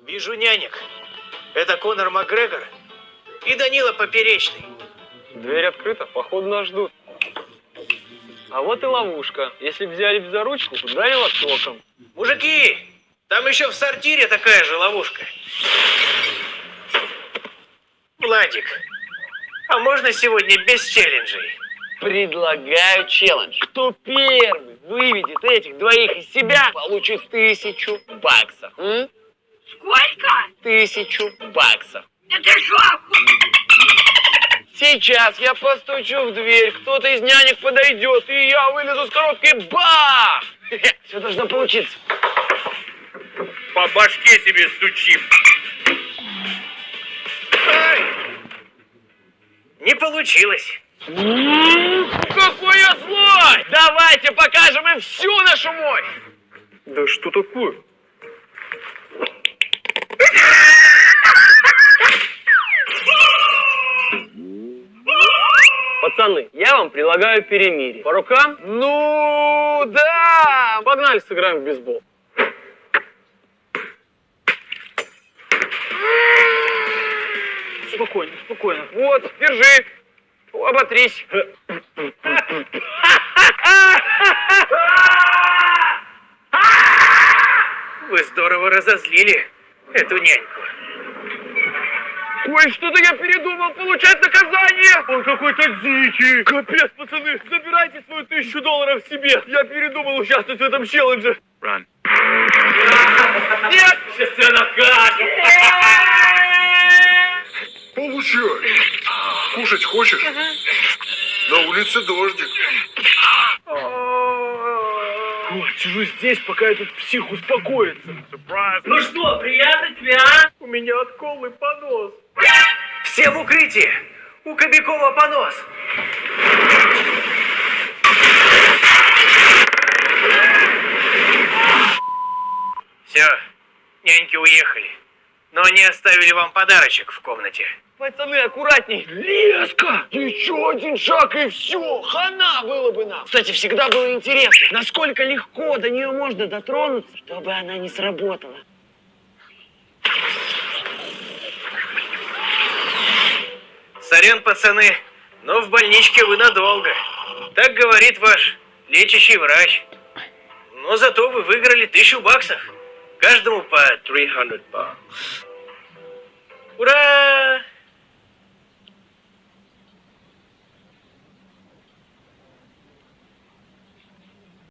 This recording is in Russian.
Вижу нянек. Это Конор Макгрегор и Данила Поперечный. Дверь открыта, походу нас ждут. А вот и ловушка. Если взяли в заручку, ударило током. Мужики, там еще в сортире такая же ловушка. Владик, а можно сегодня без челленджей? Предлагаю челлендж. Кто первый выведет этих двоих из себя, получит 1000 баксов. Сколько? 1000 баксов. Да ты шо? Сейчас я постучу в дверь, кто-то из нянек подойдет, и я вылезу с коробки. Бах! Все должно получиться. По башке тебе стучим. Ай! Не получилось. Какой я злой! Давайте покажем им всю нашу мощь! Да что такое? Пацаны, я вам предлагаю перемирие. По рукам? Ну, да! Погнали, сыграем в бейсбол. Спокойно, спокойно. Вот, держи. Оботрись. Вы здорово разозлили эту няньку. Ой, что-то я передумал получать наказание. Он какой-то дикий. Капец, пацаны, забирайте свою $1000 себе. Я передумал участвовать в этом челлендже. Run. Нет, сейчас тебя накажут. Получай. Кушать хочешь? На улице дождик. Ой, сижу здесь, пока этот псих успокоится. Surprise. Ну что, приятно тебе, а? У меня от колы понос. Все в укрытии. У Кобякова понос. Все, няньки уехали. Но они оставили вам подарочек в комнате. Пацаны, аккуратней. Леска! Еще один шаг и все. Хана было бы нам. Кстати, всегда было интересно, насколько легко до нее можно дотронуться, чтобы она не сработала. Сорян, пацаны, но в больничке вы надолго. Так говорит ваш лечащий врач. Но зато вы выиграли 1000 баксов. Каждому по 300 bucks. Ура!